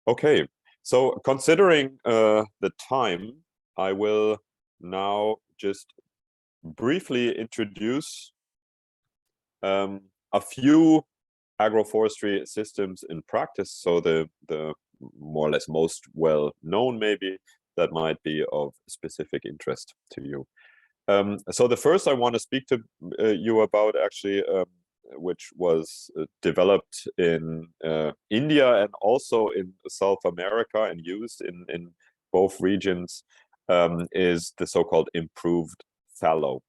Okay, so considering the time, I will now just briefly introduce a few agroforestry systems in practice. So the more or less most well known, maybe, that might be of specific interest to you. So the first I want to speak to you about, actually, which was developed in India and also in South America and used in both regions, is the so-called improved fallow.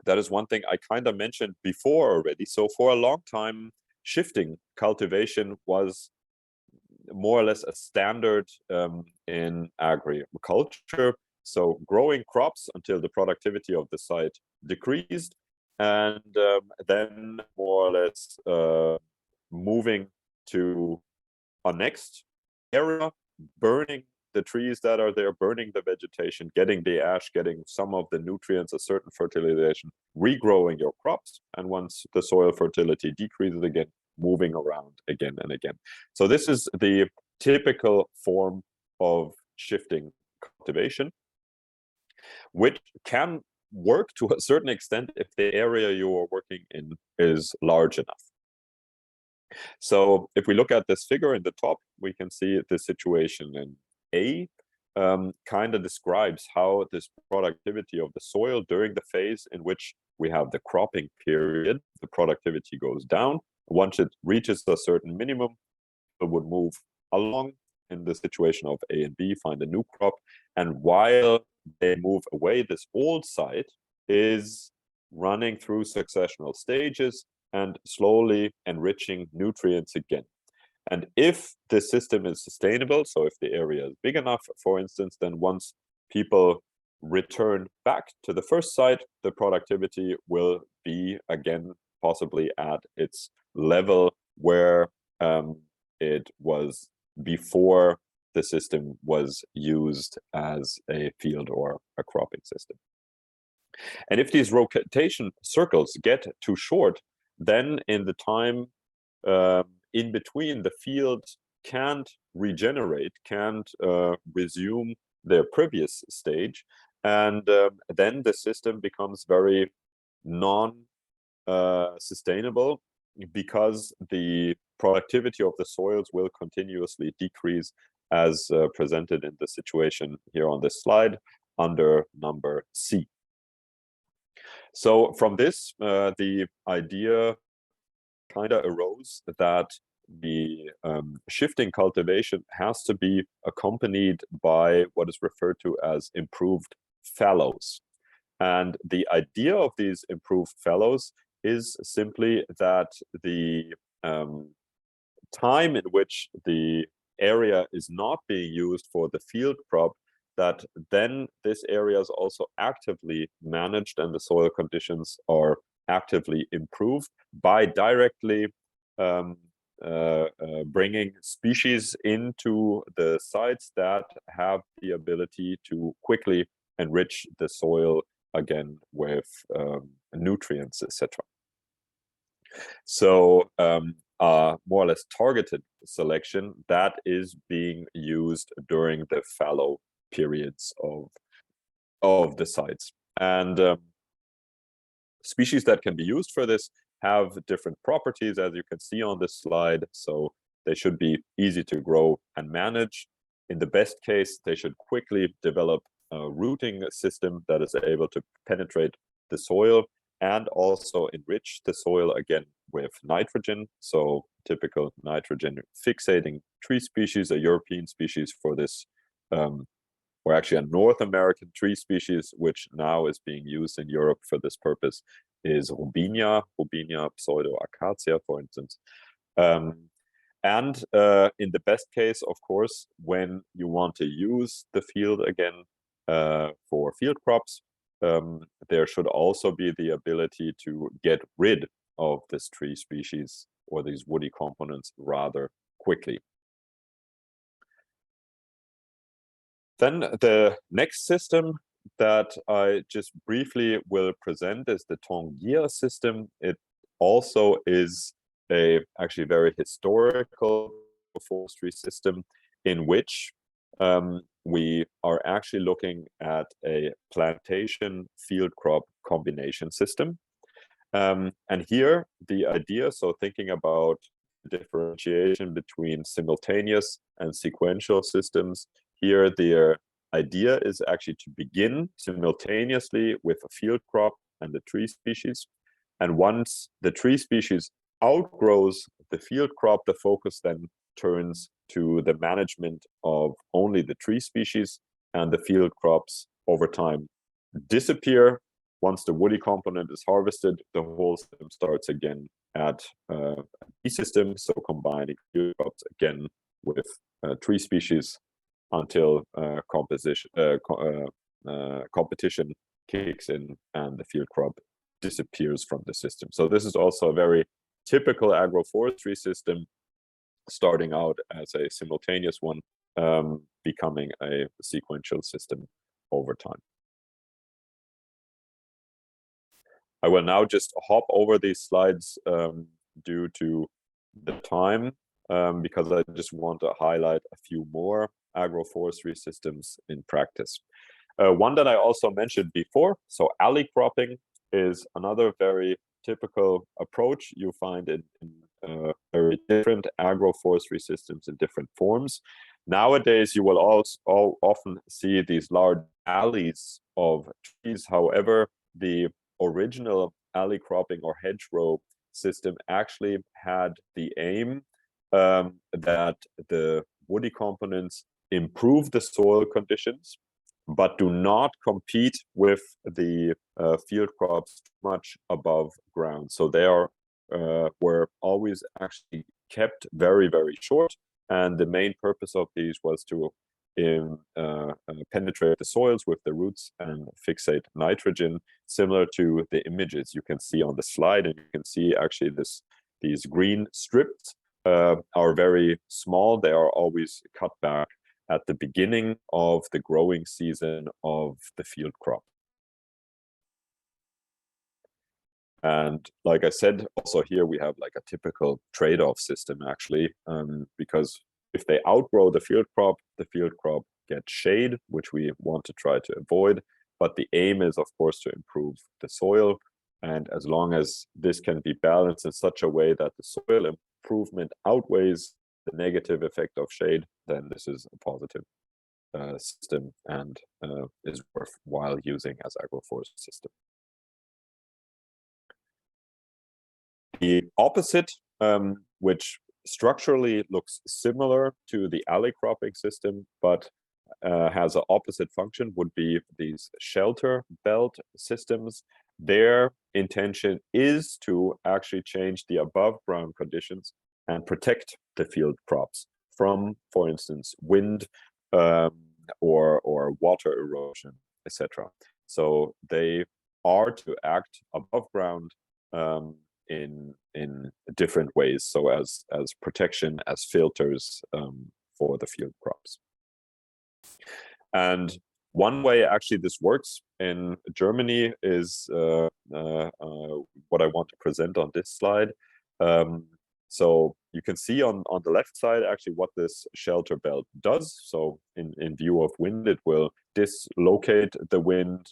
That is one thing I kind of mentioned before already. So for a long time, shifting cultivation was more or less a standard in agriculture. So growing crops until the productivity of the site decreased, and then more or less moving to a next area, burning the trees that are there, burning the vegetation, getting the ash, getting some of the nutrients, a certain fertilization, regrowing your crops. And once the soil fertility decreases again, moving around again and again. So this is the typical form of shifting cultivation, which can work to a certain extent if the area you are working in is large enough. So if we look at this figure in the top, we can see the situation in A, kind of describes how this productivity of the soil during the phase in which we have the cropping period, the productivity goes down. Once it reaches a certain minimum, it would move along in the situation of A and B, find a new crop. And while they move away, this old site is running through successional stages and slowly enriching nutrients again. And if the system is sustainable, so if the area is big enough, for instance, then once people return back to the first site, the productivity will be again possibly at its level where it was before the system was used as a field or a cropping system. And if these rotation circles get too short, then in the time in between, the field can't regenerate, can't resume their previous stage, and then the system becomes very non-sustainable because the productivity of the soils will continuously decrease, as presented in the situation here on this slide under number C. So from this, the idea kind of arose that the shifting cultivation has to be accompanied by what is referred to as improved fallows. And the idea of these improved fallows is simply that the time in which the area is not being used for the field crop, that then this area is also actively managed and the soil conditions are actively improved by directly bringing species into the sites that have the ability to quickly enrich the soil again with nutrients, etc. So more or less targeted selection that is being used during the fallow periods of the sites. And species that can be used for this have different properties, as you can see on this slide. So they should be easy to grow and manage. In the best case, they should quickly develop a rooting system that is able to penetrate the soil and also enrich the soil again with nitrogen. So typical nitrogen fixating tree species, a European species for this, or actually a North American tree species, which now is being used in Europe for this purpose, is Robinia pseudoacacia, for instance. And in the best case, of course, when you want to use the field again for field crops, there should also be the ability to get rid of this tree species or these woody components rather quickly. Then the next system that I just briefly will present is the taungya system. It also is a actually very historical agroforestry system in which we are actually looking at a plantation field crop combination system. And here the idea, so thinking about differentiation between simultaneous and sequential systems, here the idea is actually to begin simultaneously with a field crop and the tree species. And once the tree species outgrows the field crop, the focus then turns to the management of only the tree species, and the field crops over time disappear. Once the woody component is harvested, the whole system starts again at a tree system, so combining field crops again with tree species until competition kicks in and the field crop disappears from the system. So this is also a very typical agroforestry system, starting out as a simultaneous one, becoming a sequential system over time. I will now just hop over these slides due to the time, because I just want to highlight a few more agroforestry systems in practice. One that I also mentioned before, so alley cropping, is another very typical approach you find in very different agroforestry systems in different forms. Nowadays, you will also often see these large alleys of trees. However, the original alley cropping or hedgerow system actually had the aim that the woody components improve the soil conditions, but do not compete with the field crops much above ground. So they were always actually kept very, very short. And the main purpose of these was to penetrate the soils with the roots and fixate nitrogen, similar to the images you can see on the slide. And you can see actually these green strips are very small. They are always cut back at the beginning of the growing season of the field crop. And like I said, also here we have like a typical trade-off system actually, because if they outgrow the field crop gets shade, which we want to try to avoid. But the aim is, of course, to improve the soil. And as long as this can be balanced in such a way that the soil improvement outweighs the negative effect of shade, then this is a positive system and is worthwhile using as agroforestry system. The opposite, which structurally looks similar to the alley cropping system, but has an opposite function, would be these shelter belt systems. Their intention is to actually change the above ground conditions and protect the field crops from, for instance, wind or water erosion, etc. So they are to act above ground in different ways, so as protection, as filters for the field crops. And one way actually this works in Germany is what I want to present on this slide. So you can see on the left side actually what this shelter belt does. So in view of wind, it will dislocate the wind,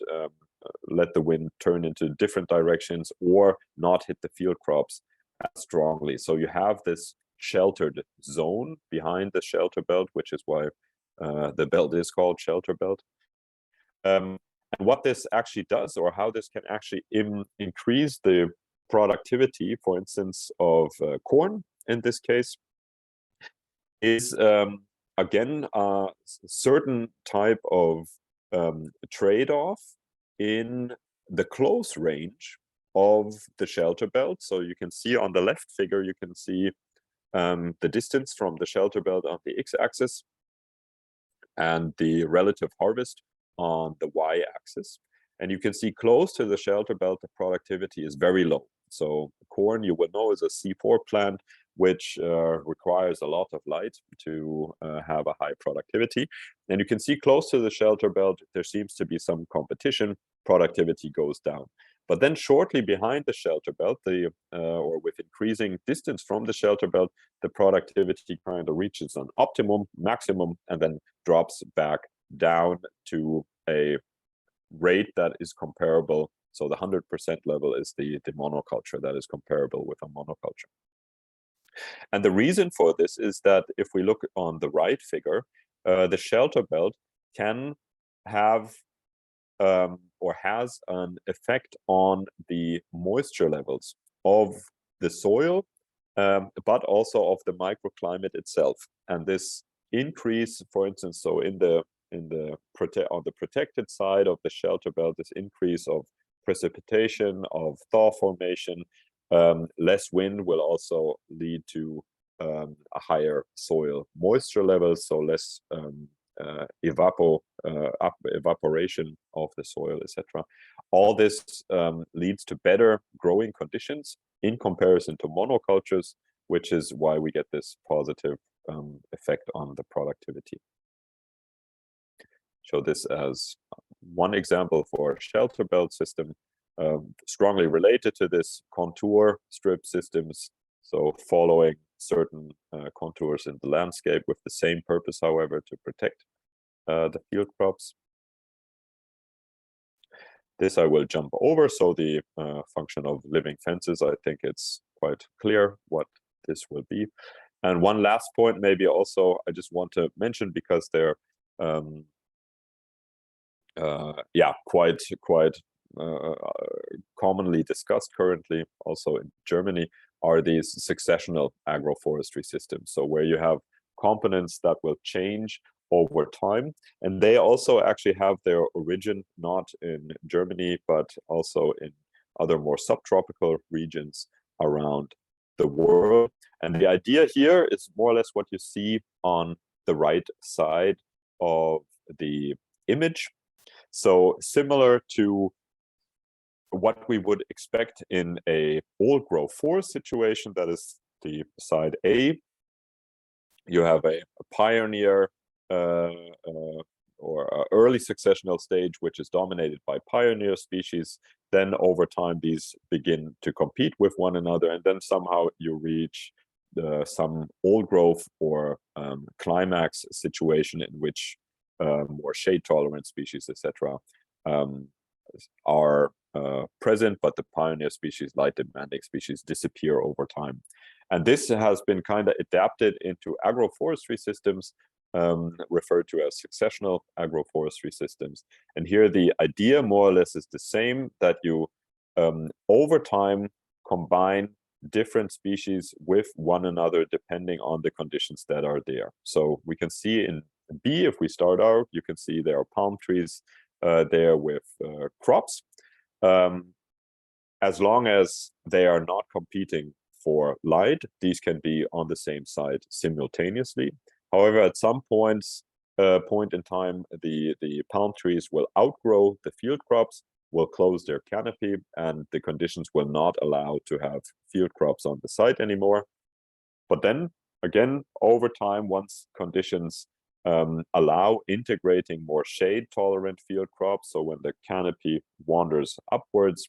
let the wind turn into different directions, or not hit the field crops as strongly. So you have this sheltered zone behind the shelter belt, which is why the belt is called shelter belt. And what this actually does, or how this can actually increase the productivity, for instance, of corn in this case, is again a certain type of trade-off in the close range of the shelter belt. So you can see on the left figure, you can see the distance from the shelter belt on the x-axis and the relative harvest on the y-axis. And you can see close to the shelter belt, the productivity is very low. So corn, you will know, is a C4 plant, which requires a lot of light to have a high productivity. And you can see close to the shelter belt, there seems to be some competition. Productivity goes down. But then shortly behind the shelter belt, or with increasing distance from the shelter belt, the productivity kind of reaches an optimum, maximum, and then drops back down to a rate that is comparable. So the 100% level is the monoculture that is comparable with a monoculture. And the reason for this is that if we look on the right figure, the shelter belt can have or has an effect on the moisture levels of the soil, but also of the microclimate itself. And this increase, for instance, so on the protected side of the shelter belt, this increase of precipitation, of thaw formation, less wind will also lead to a higher soil moisture level, so less evaporation of the soil, etc. All this leads to better growing conditions in comparison to monocultures, which is why we get this positive effect on the productivity. Show this as one example for a shelter belt system, strongly related to this contour strip systems, so following certain contours in the landscape with the same purpose, however, to protect the field crops. This I will jump over. So the function of living fences, I think it's quite clear what this will be. And one last point, maybe also I just want to mention, because they're quite commonly discussed currently also in Germany, are these successional agroforestry systems. So where you have components that will change over time, and they also actually have their origin not in Germany, but also in other more subtropical regions around the world. And the idea here is more or less what you see on the right side of the image. So similar to what we would expect in a old growth forest situation, that is the side A, you have a pioneer or early successional stage, which is dominated by pioneer species. Then over time, these begin to compete with one another, and then somehow you reach some old growth or climax situation in which more shade tolerant species, etc., are present, but the pioneer species, light demanding species, disappear over time. And this has been kind of adapted into agroforestry systems, referred to as successional agroforestry systems. And here the idea more or less is the same, that you over time combine different species with one another depending on the conditions that are there. So we can see in B, if we start out, you can see there are palm trees there with crops. As long as they are not competing for light, these can be on the same side simultaneously. However, at some point in time, the palm trees will outgrow the field crops, will close their canopy, and the conditions will not allow to have field crops on the site anymore. But then again, over time, once conditions allow integrating more shade tolerant field crops, so when the canopy wanders upwards,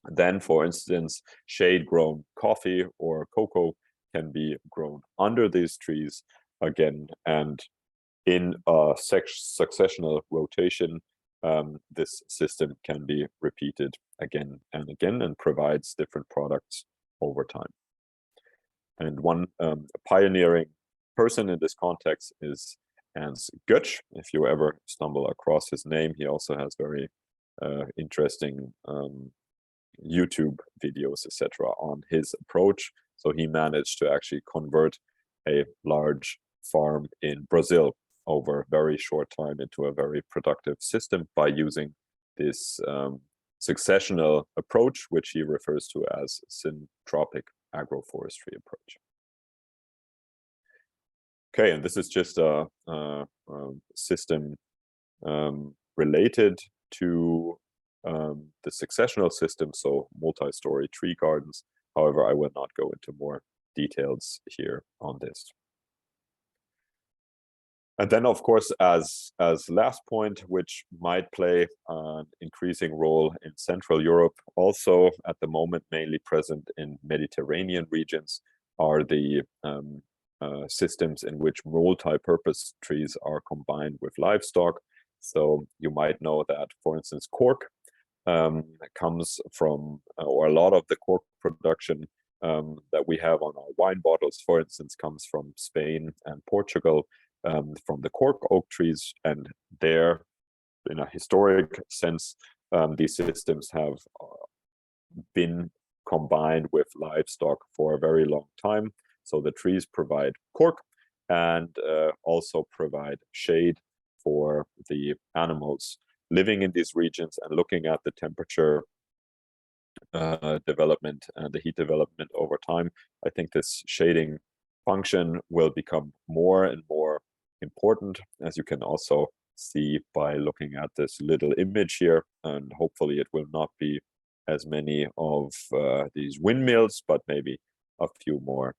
then, for instance, shade grown coffee or cocoa can be grown under these trees again. And in a successional rotation, this system can be repeated again and again and provides different products over time. And one pioneering person in this context is Hans Götsch. If you ever stumble across his name, he also has very interesting YouTube videos, etc., on his approach. So he managed to actually convert a large farm in Brazil over a very short time into a very productive system by using this successional approach, which he refers to as syntropic agroforestry approach. Okay, and this is just a system related to the successional system, so multi-story tree gardens. However, I will not go into more details here on this. And then, of course, as last point, which might play an increasing role in Central Europe, also at the moment mainly present in Mediterranean regions, are the systems in which multi-purpose trees are combined with livestock. So you might know that, for instance, cork comes from, or a lot of the cork production that we have on our wine bottles, for instance, comes from Spain and Portugal, from the cork oak trees. And there, in a historic sense, these systems have been combined with livestock for a very long time. So the trees provide cork and also provide shade for the animals living in these regions. And looking at the temperature development and the heat development over time, I think this shading function will become more and more important, as you can also see by looking at this little image here. And hopefully it will not be as many of these windmills, but maybe a few more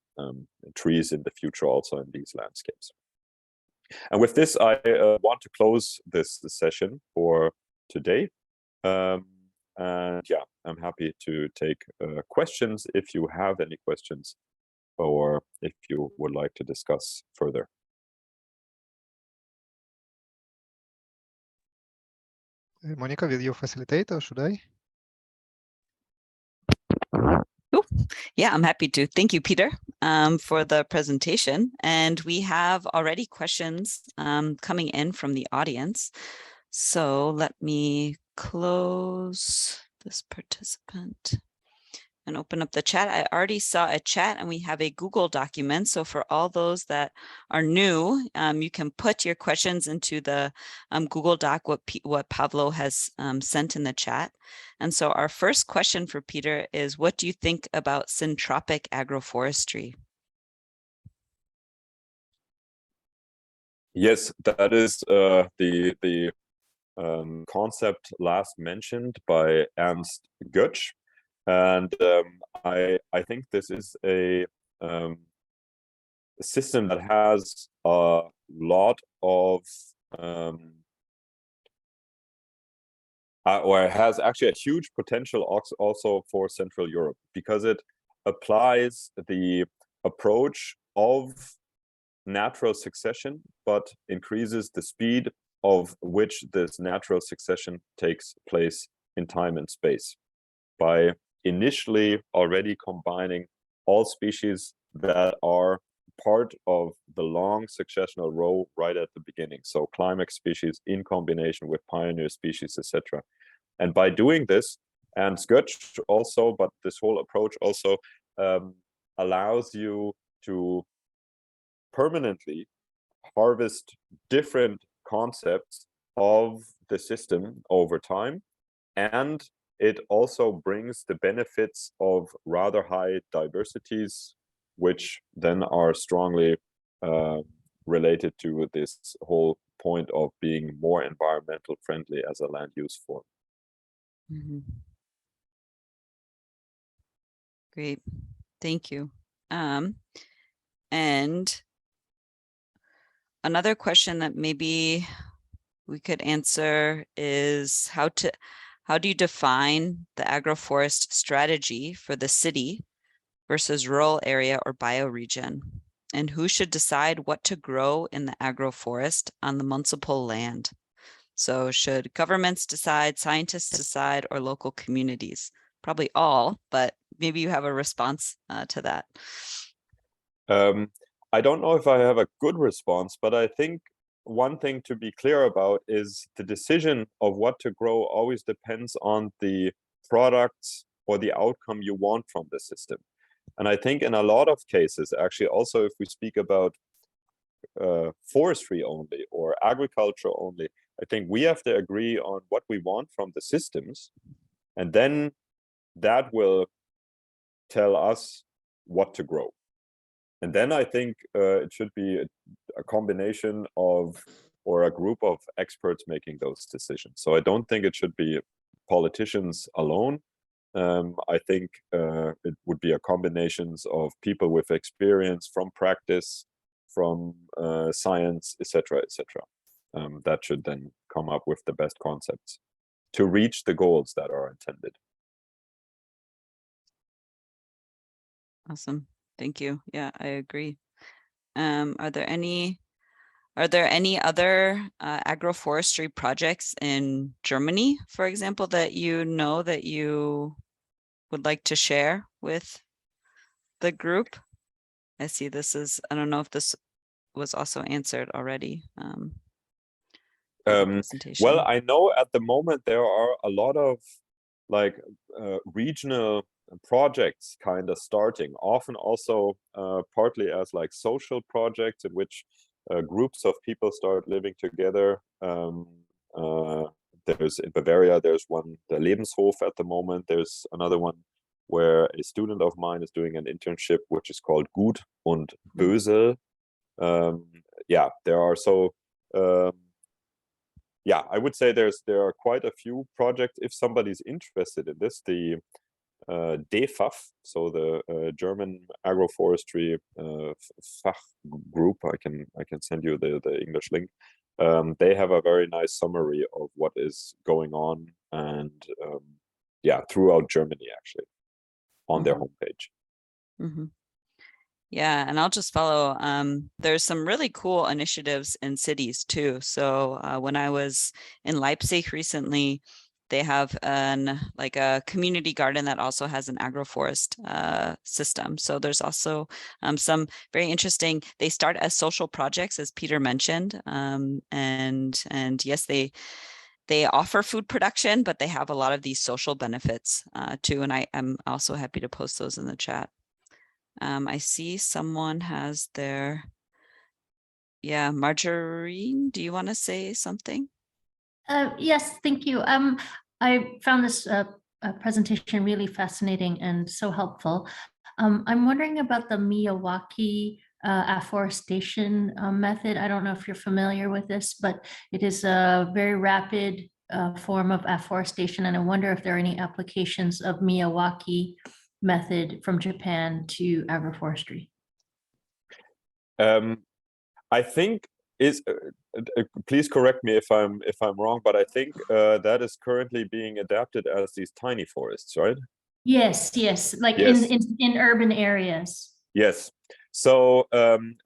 trees in the future also in these landscapes. And with this, I want to close this session for today. And yeah, I'm happy to take questions if you have any questions, or if you would like to discuss further. Monica, will you facilitate or should I? Yeah, I'm happy to. Thank you, Peter, for the presentation. And we have already questions coming in from the audience. So let me close this participant and open up the chat. I already saw a chat and we have a Google document. So for all those that are new, you can put your questions into the Google Doc, what Pavlo has sent in the chat. And so our first question for Peter is, what do you think about syntropic agroforestry? Yes, that is the concept last mentioned by Ernst Götsch. And I think this is a system that has a lot of, or has actually a huge potential also for Central Europe, because it applies the approach of natural succession, but increases the speed of which this natural succession takes place in time and space, by initially already combining all species that are part of the long successional row right at the beginning. So climax species in combination with pioneer species, etc. And by doing this, and Götsch also, but this whole approach also allows you to permanently harvest different concepts of the system over time. And it also brings the benefits of rather high diversities, which then are strongly related to this whole point of being more environmental friendly as a land use form. Mm-hmm. Great, thank you. And another question that maybe we could answer is how do you define the agroforest strategy for the city versus rural area or bioregion? And who should decide what to grow in the agroforest on the municipal land? So should governments decide, scientists decide, or local communities? Probably all, but maybe you have a response to that. I don't know if I have a good response, but I think one thing to be clear about is the decision of what to grow always depends on the products or the outcome you want from the system. And I think in a lot of cases, actually, also if we speak about forestry only or agriculture only, I think we have to agree on what we want from the systems, and then that will tell us what to grow. And then I think it should be a combination of, or a group of experts making those decisions. So I don't think it should be politicians alone. I think it would be a combination of people with experience from practice, from science, etc., etc. That should then come up with the best concepts to reach the goals that are intended. Awesome. Thank you. Yeah, I agree. Are there any other agroforestry projects in Germany, for example, that you know that you would like to share with the group? I see this is, I don't know if this was also answered already. Well, I know at the moment there are a lot of like regional projects kind of starting, often also partly as like social projects in which groups of people start living together. There's in Bavaria, there's one, the Lebenshof at the moment. There's another one where a student of mine is doing an internship, which is called Gut und Böse. Yeah, there are yeah, I would say there are quite a few projects. If somebody's interested in this, the DEFAF, so the German agroforestry Fach group, I can send you the English link. They have a very nice summary of what is going on, and yeah, throughout Germany actually, on their homepage. Yeah, and I'll just follow. There's some really cool initiatives in cities too. So when I was in Leipzig recently, they have like a community garden that also has an agroforest system. So there's also some very interesting. They start as social projects, as Peter mentioned, and yes, they offer food production, but they have a lot of these social benefits too. And I'm also happy to post those in the chat. I see someone has their, yeah, Marjorie, do you want to say something? Yes, thank you. I found this presentation really fascinating and so helpful. I'm wondering about the Miyawaki afforestation method. I don't know if you're familiar with this, but it is a very rapid form of afforestation, and I wonder if there are any applications of Miyawaki method from Japan to agroforestry. I think please correct me if I'm wrong, but I think that is currently being adapted as these tiny forests, right? Yes, like yes. In urban areas. Yes. So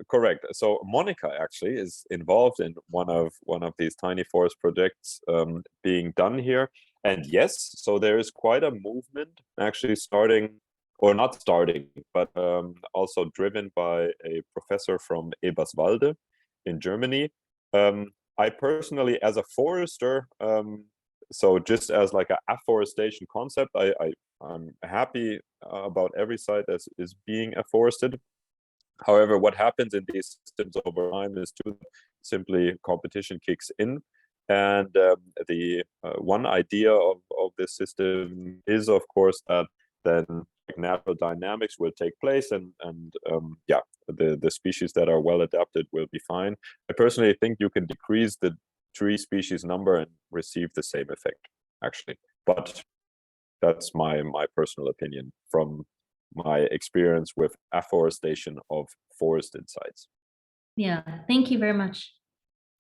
correct. So Monica actually is involved in one of these tiny forest projects being done here. And yes, so there is quite a movement actually starting, or not starting, but also driven by a professor from Eberswalde in Germany. I personally, as a forester, so just as like an afforestation concept, I'm happy about every site that is being afforested. However, what happens in these systems over time is simply competition kicks in. And the one idea of this system is, of course, that then natural dynamics will take place, and yeah, the species that are well adapted will be fine. I personally think you can decrease the tree species number and receive the same effect, actually. But that's my personal opinion from my experience with afforestation of forested sites. Yeah, thank you very much.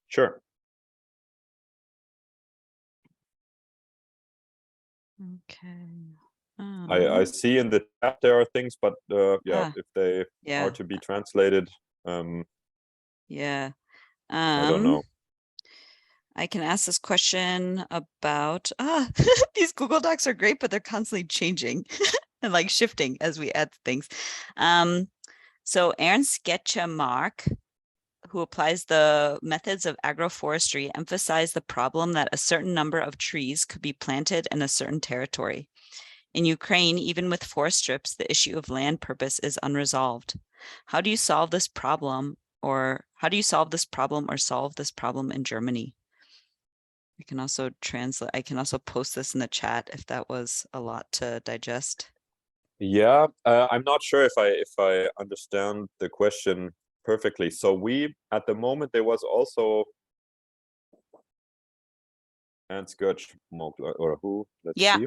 Sure. Okay. I see in the chat there are things, but yeah, if they are to be translated, yeah, I don't know. I can ask this question about these Google Docs are great, but they're constantly changing and like shifting as we add things. So Ernst Getchemark, who applies the methods of agroforestry, emphasized the problem that a certain number of trees could be planted in a certain territory. In Ukraine, even with forest strips, the issue of land purpose is unresolved. How do you solve this problem, or solve this problem in Germany? I can also translate. I can also post this in the chat if that was a lot to digest. Yeah, I'm not sure if I understand the question perfectly. So we, at the moment, there was also Ernst Göttingen, or who? Let's see.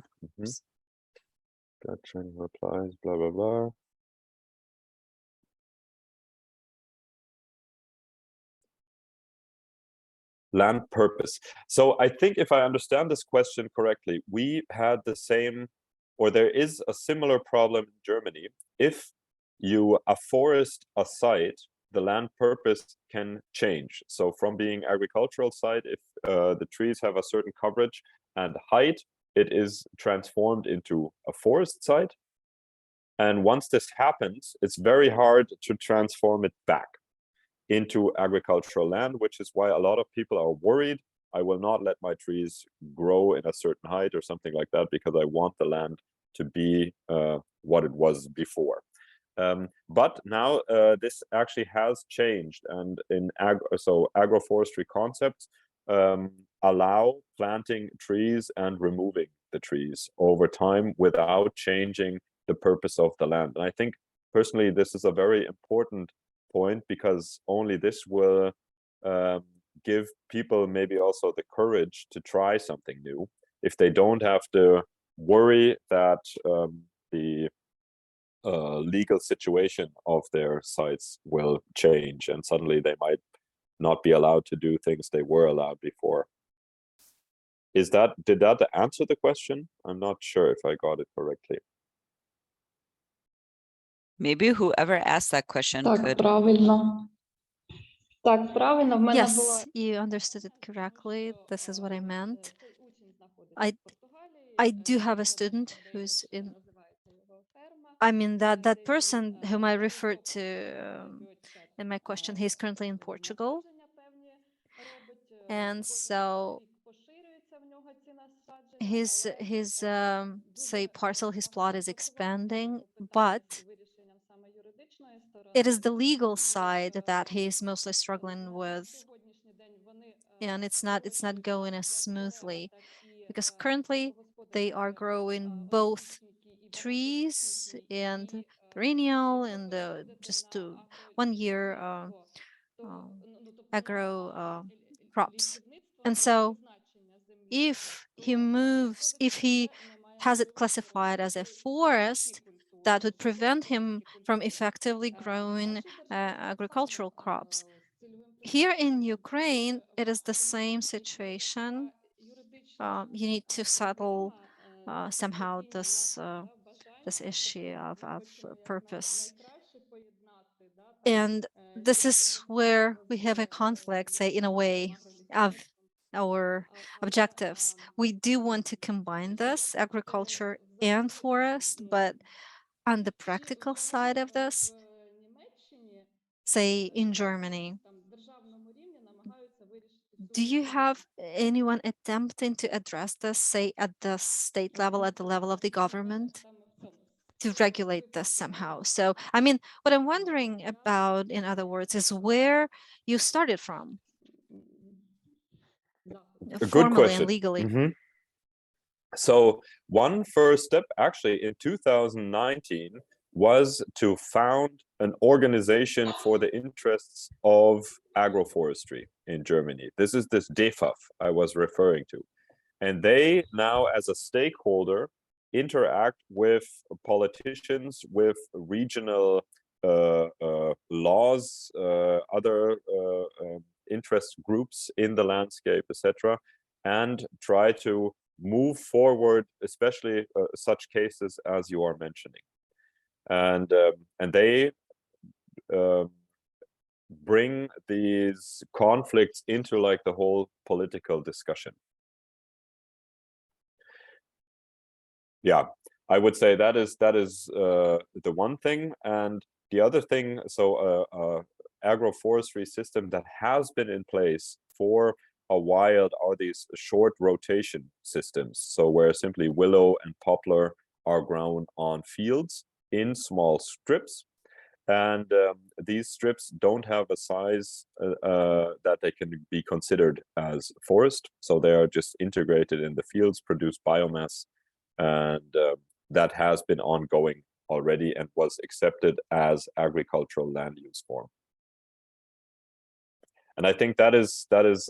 Göttingen replies, blah blah blah. land purpose. So I think if I understand this question correctly, we had the same, or there is a similar problem in Germany. If you afforest a site, the land purpose can change. So from being agricultural site, if the trees have a certain coverage and height, it is transformed into a forest site. And once this happens, it's very hard to transform it back into agricultural land, which is why a lot of people are worried. I will not let my trees grow in a certain height or something like that because I want the land to be what it was before. But now this actually has changed, and in agroforestry concepts allow planting trees and removing the trees over time without changing the purpose of the land. And I think personally this is a very important point, because only this will give people maybe also the courage to try something new, if they don't have to worry that the legal situation of their sites will change and suddenly they might not be allowed to do things they were allowed before. Did that answer the question? I'm not sure if I got it correctly. Maybe whoever asked that question could. Правильно. Так, правильно, в мене була... Yes, you understood it correctly. This is what I meant. I do have a student who's in, I mean, that person whom I referred to in my question, he's currently in Portugal. And so his say parcel, his plot is expanding, but it is the legal side that he's mostly struggling with, and it's not going as smoothly, because currently they are growing both trees and perennial and just 1 year agro crops. And so if he has it classified as a forest, that would prevent him from effectively growing agricultural crops. Here in Ukraine, it is the same situation. You need to settle somehow this issue of purpose. And this is where we have a conflict, say, in a way, of our objectives. We do want to combine this, agriculture and forest, but on the practical side of this, say in Germany, do you have anyone attempting to address this, say at the state level, at the level of the government, to regulate this somehow? So, I mean, what I'm wondering about, in other words, is where you started from. A good formally question. and legally. So one first step actually in 2019 was to found an organization for the interests of agroforestry in Germany. This is this DEFAF I was referring to. And they now, as a stakeholder, interact with politicians, with regional laws, other interest groups in the landscape, etc., and try to move forward, especially such cases as you are mentioning. And they bring these conflicts into like the whole political discussion. Yeah, I would say that is the one thing. And the other thing, so agroforestry system that has been in place for a while are these short rotation systems. So where simply willow and poplar are grown on fields in small strips. And these strips don't have a size that they can be considered as forest. So they are just integrated in the fields, produce biomass. And that has been ongoing already and was accepted as agricultural land use form. And I think that is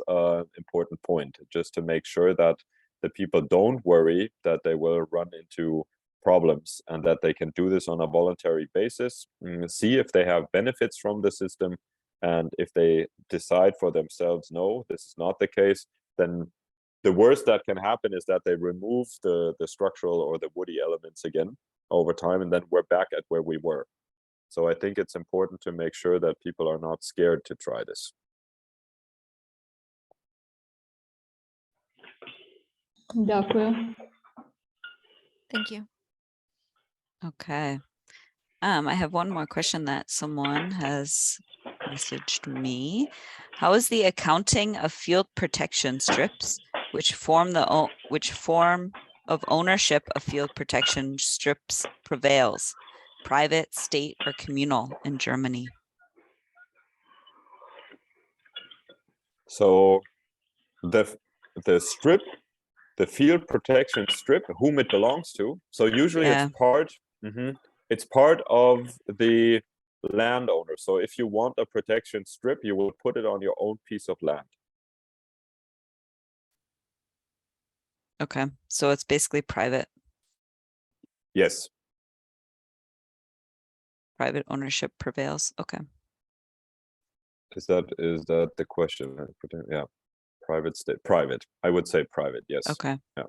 an important point, just to make sure that the people don't worry that they will run into problems, and that they can do this on a voluntary basis, see if they have benefits from the system, And if they decide for themselves, no, this is not the case, then the worst that can happen is that they remove the structural or the woody elements again over time, and then we're back at where we were. So I think it's important to make sure that people are not scared to try this. Дякую. Thank you. Okay. I have one more question that someone has messaged me. How is the accounting of field protection strips, which form of ownership of field protection strips prevails, private, state, or communal in Germany? So the strip, the field protection strip, whom it belongs to. So usually it's part. It's part of the landowner. So if you want a protection strip, you will put it on your own piece of land. Okay, so it's basically private. Yes. Private ownership prevails. Okay. Is that the question? Yeah. Private, state, private. I would say private. Yes. Okay. Yeah.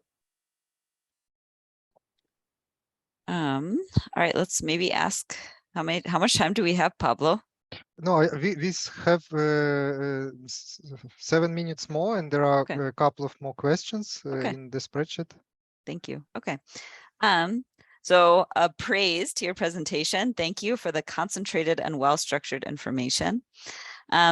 All right, let's maybe ask how much time do we have, Pablo? No, we have 7 minutes more, and there are a couple of more questions in the spreadsheet. Thank you. Okay. So praise to your presentation. Thank you for the concentrated and well-structured information.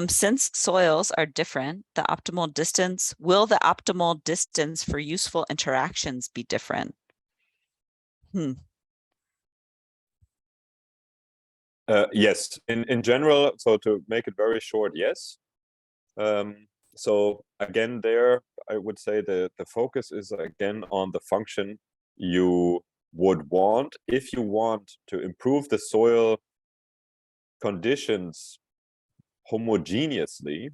Since soils are different, will the optimal distance for useful interactions be different? Yes, in general, so to make it very short, yes. So again, there, I would say the focus is again on the function you would want. If you want to improve the soil conditions homogeneously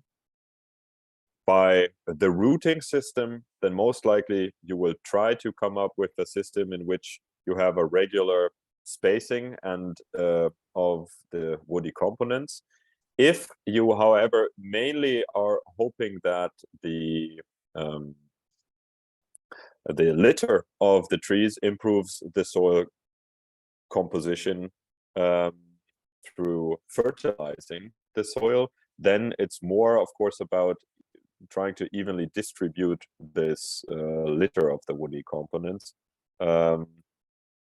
by the rooting system, then most likely you will try to come up with a system in which you have a regular spacing and of the woody components. If you, however, mainly are hoping that the litter of the trees improves the soil composition through fertilizing the soil, then it's more, of course, about trying to evenly distribute this litter of the woody components.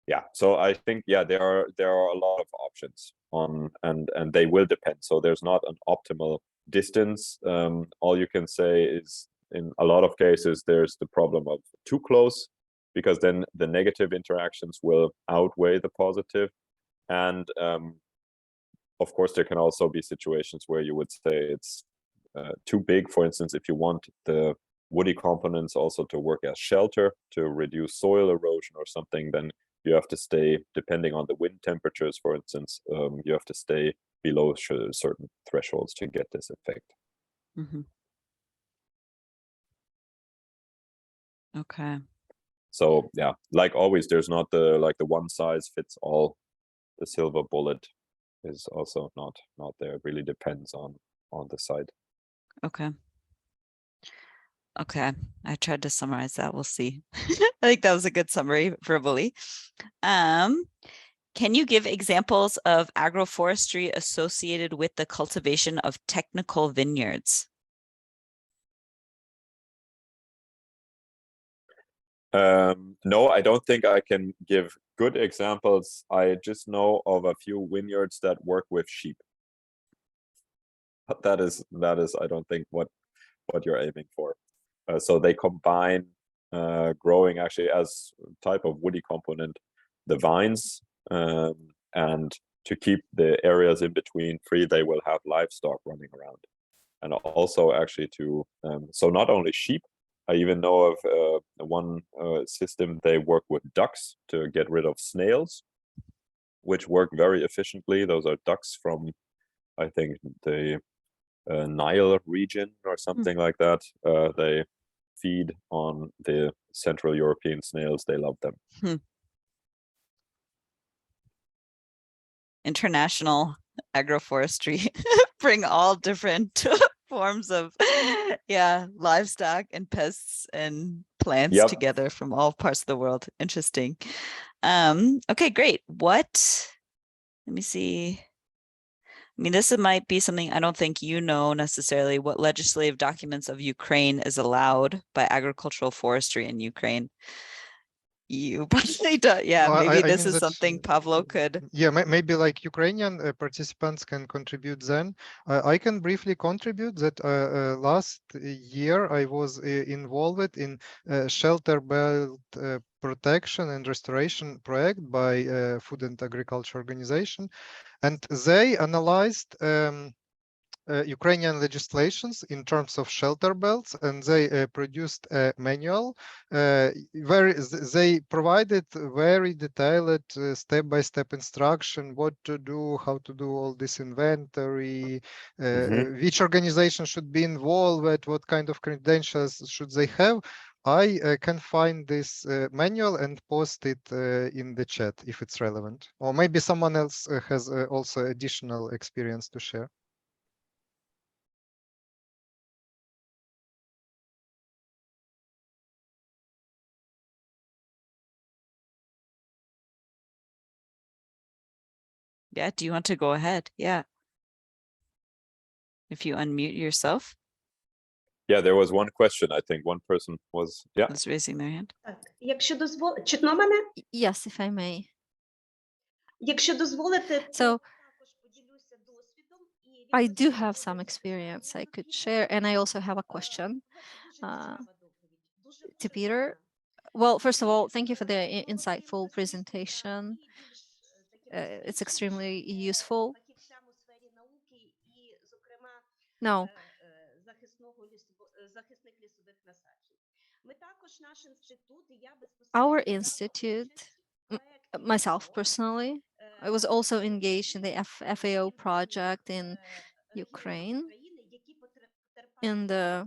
Yeah, so I think, yeah, there are a lot of options on, and they will depend. So there's not an optimal distance. All you can say is, in a lot of cases, there's the problem of too close, because then the negative interactions will outweigh the positive. And of course, there can also be situations where you would say it's too big. For instance, if you want the woody components also to work as shelter to reduce soil erosion or something, then you have to stay, depending on the wind temperatures, for instance, you have to stay below certain thresholds to get this effect. Okay. So yeah, like always, there's not the one size fits all. The silver bullet is also not there. It really depends on the site. Okay. Okay, I tried to summarize that. We'll see. I think that was a good summary verbally. Can you give examples of agroforestry associated with the cultivation of technical vineyards? No, I don't think I can give good examples. I just know of a few vineyards that work with sheep. But that is, I don't think, what you're aiming for. So they combine growing actually as type of woody component the vines, and to keep the areas in between free, they will have livestock running around. And also actually to, so not only sheep, I even know of one system, they work with ducks to get rid of snails, which work very efficiently. Those are ducks from, I think, the Nile region or something like that. They feed on the Central European snails. They love them. International agroforestry bring all different forms of livestock and pests and plants together from all parts of the world. Interesting. Okay, great. Let me see. I mean, this might be something I don't think you know necessarily. What legislative documents of Ukraine is allowed by agricultural forestry in Ukraine? You probably don't. Yeah, Well, maybe I this mean is that, something Pavlo could. Yeah, maybe like Ukrainian participants can contribute then. I can briefly contribute that last year I was involved in Shelterbelt protection and restoration project by Food and Agriculture Organization, and they analyzed Ukrainian legislations in terms of shelter belts, and they produced a manual where they provided very detailed step-by-step instruction, what to do, how to do all this inventory, which organization should be involved, what kind of credentials should they have. I can find this manual and post it in the chat if it's relevant, or maybe someone else has also additional experience to share. Yeah, do you want to go ahead? Yeah. If you unmute yourself. Yeah, there was one question. I think one person was raising their hand. Чутно мене? Yes, if I may. Якщо дозволите, So I do have some experience I could share, and I also have a question to Peter. Well, first of all, thank you for the insightful presentation. It's extremely useful. Now, our institute, myself personally, I was also engaged in the FAO project in Ukraine, in the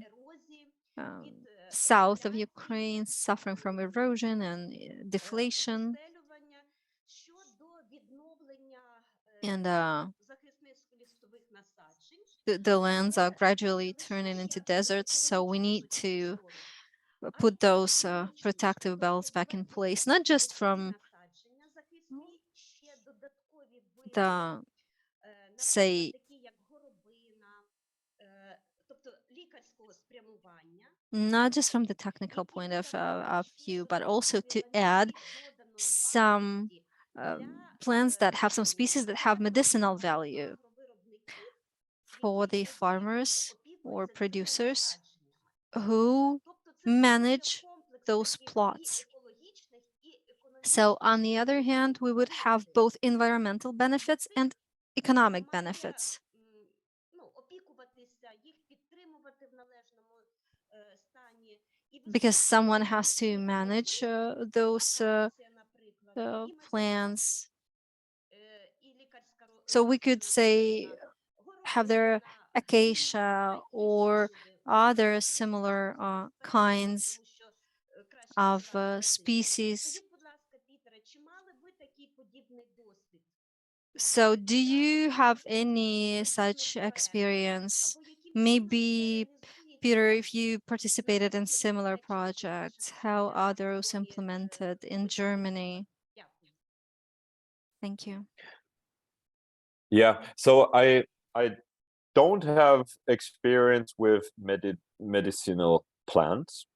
south of Ukraine, suffering from erosion and deflation. And the lands are gradually turning into deserts, so we need to put those protective belts back in place, not just from the, say, not just from the technical point of view, but also to add some plants that have some species that have medicinal value for the farmers or producers who manage those plots. So on the other hand, we would have both environmental benefits and economic benefits. Because someone has to manage those plants. So we could say have their acacia or other similar kinds of species. So do you have any such experience? Maybe, Peter, if you participated in similar projects, how are those implemented in Germany? Thank you. Yeah, so I don't have experience with medicinal plants,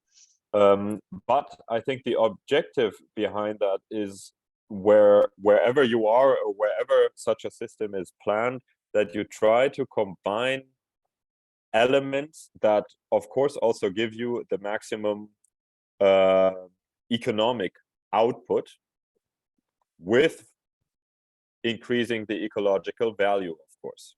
but I think the objective behind that is wherever you are or wherever such a system is planned, that you try to combine elements that of course also give you the maximum economic output with increasing the ecological value, of course,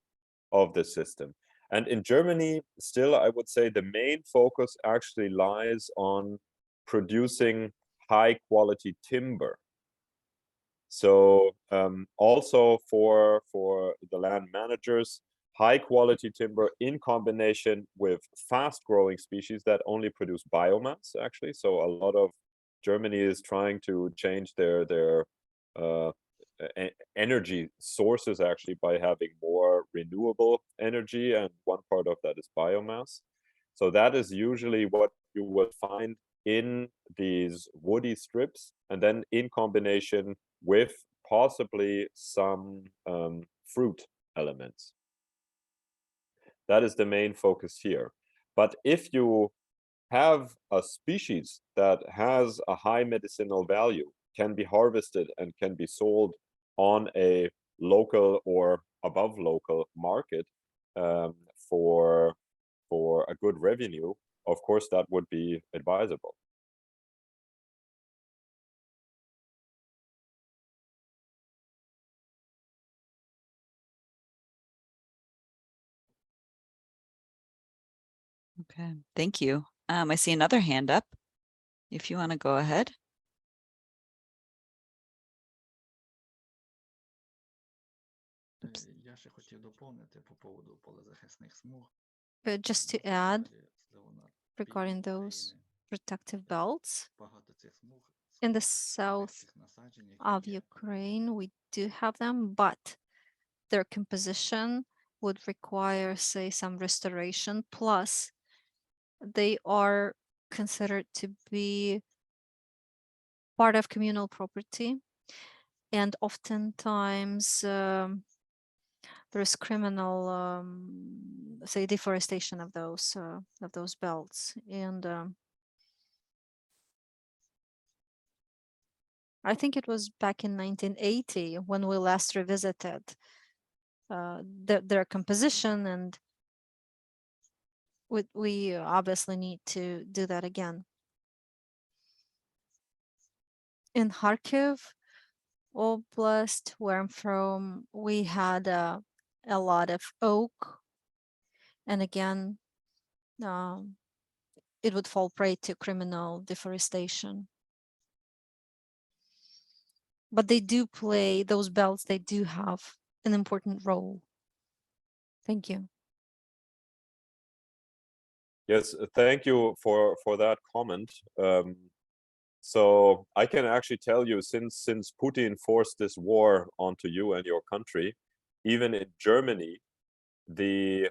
of the system. And in Germany, still, I would say the main focus actually lies on producing high quality timber. So also for the land managers, high quality timber in combination with fast growing species that only produce biomass, actually. So a lot of Germany is trying to change their energy sources actually by having more renewable energy, and one part of that is biomass. So that is usually what you will find in these woody strips, and then in combination with possibly some fruit elements. That is the main focus here. But if you have a species that has a high medicinal value, can be harvested and can be sold on a local or above local market for a good revenue, of course, that would be advisable. Okay, thank you. I see another hand up. If you want to go ahead. Just to add, regarding those protective belts, in the south of Ukraine, we do have them, but their composition would require, say, some restoration. Plus, they are considered to be part of communal property, and oftentimes there's criminal, say, deforestation of those belts, and I think it was back in 1980 when we last revisited their composition, and we obviously need to do that again. In Kharkiv Oblast, where I'm from, we had a lot of oak, and again, it would fall prey to criminal deforestation. But they do play, those belts, they do have an important role. Thank you. Yes, thank you for that comment. So I can actually tell you, since Putin forced this war onto you and your country, even in Germany, the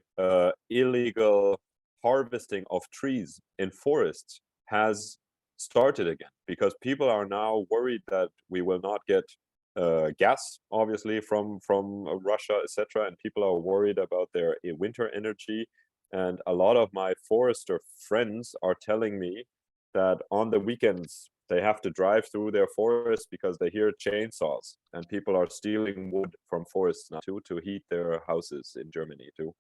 illegal harvesting of trees in forests has started again, because people are now worried that we will not get gas, obviously, from Russia, etc., and people are worried about their winter energy. And a lot of my forester friends are telling me that on the weekends they have to drive through their forests because they hear chainsaws, and people are stealing wood from forests now too, to heat their houses in Germany too.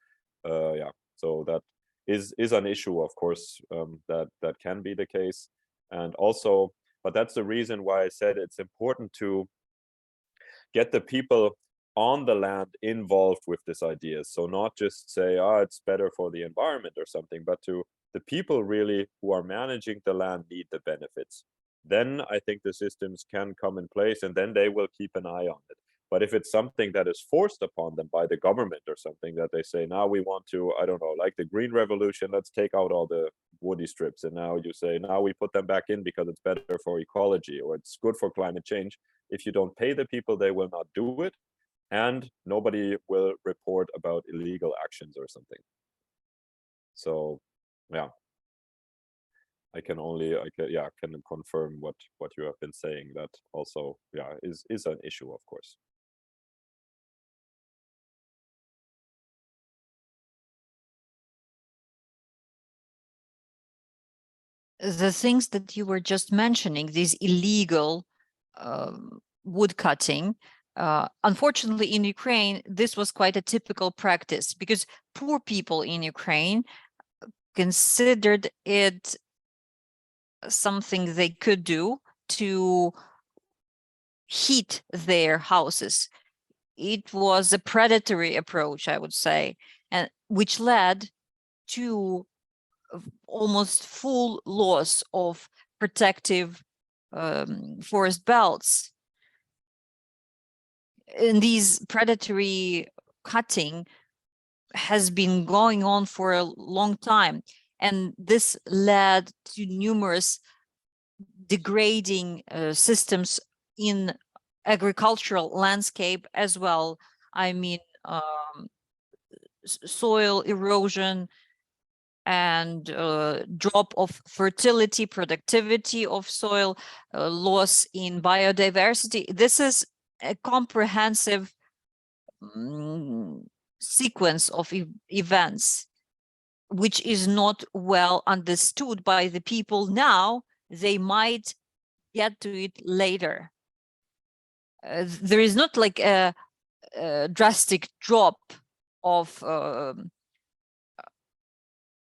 Yeah, so that is an issue, of course, that can be the case. And also, but that's the reason why I said it's important to get the people on the land involved with this idea. So not just say, oh, it's better for the environment or something, but to the people really who are managing the land need the benefits. Then I think the systems can come in place, and then they will keep an eye on it. But if it's something that is forced upon them by the government or something, that they say, now we want to, I don't know, like the Green Revolution, let's take out all the woody strips. And now you say, now we put them back in because it's better for ecology, or it's good for climate change. If you don't pay the people, they will not do it. And nobody will report about illegal actions or something. So, yeah. I can confirm what you have been saying. That also, yeah, is an issue, of course. The things that you were just mentioning, these illegal wood cutting, unfortunately in Ukraine, this was quite a typical practice, because poor people in Ukraine considered it something they could do to heat their houses. It was a predatory approach, I would say, and which led to almost full loss of protective forest belts. And these predatory cutting has been going on for a long time, and this led to numerous degrading systems in agricultural landscape as well. I mean, soil erosion and drop of fertility, productivity of soil, loss in biodiversity. This is a comprehensive sequence of events, which is not well understood by the people now. They might get to it later. There is not like a drastic drop of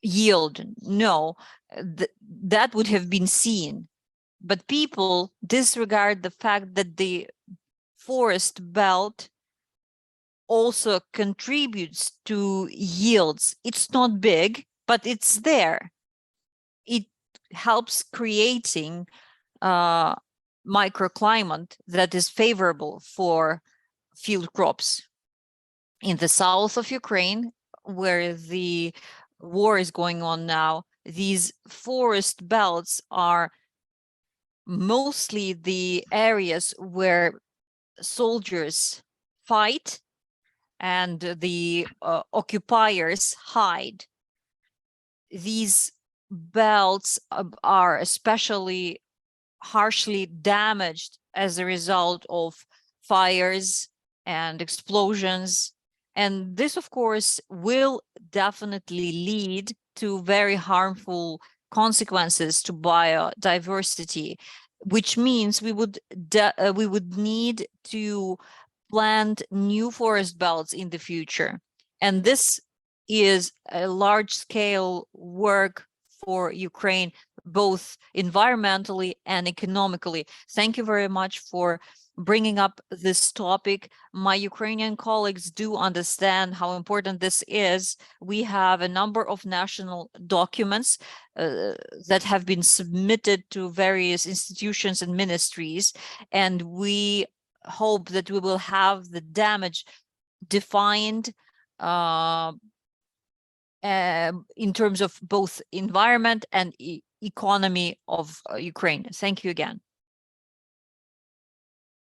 yield. No, that would have been seen. But people disregard the fact that the forest belt also contributes to yields. It's not big, but it's there. It helps creating microclimate that is favorable for field crops. In the south of Ukraine, where the war is going on now, these forest belts are mostly the areas where soldiers fight and the occupiers hide. These belts are especially harshly damaged as a result of fires and explosions. And this, of course, will definitely lead to very harmful consequences to biodiversity, which means we would need to plant new forest belts in the future. And this is a large-scale work for Ukraine, both environmentally and economically. Thank you very much for bringing up this topic. My Ukrainian colleagues do understand how important this is. We have a number of national documents that have been submitted to various institutions and ministries, and we hope that we will have the damage defined in terms of both environment and economy of Ukraine. Thank you again.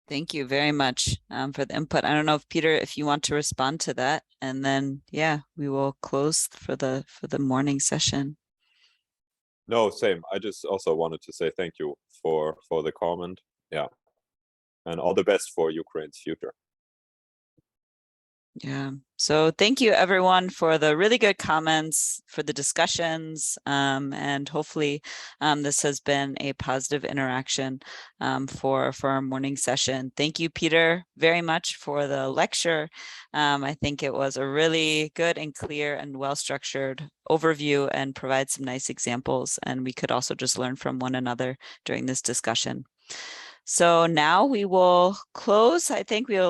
Thank you very much for the input. I don't know if Peter, if you want to respond to that, and then we will close for the morning session. No, same. I just also wanted to say thank you for the comment. Yeah, and all the best for Ukraine's future. Yeah. So thank you everyone for the really good comments, for the discussions, and hopefully this has been a positive interaction for our morning session. Thank you, Peter, very much for the lecture. I think it was a really good and clear and well-structured overview and provides some nice examples. And we could also just learn from one another during this discussion. So now we will close. I think we'll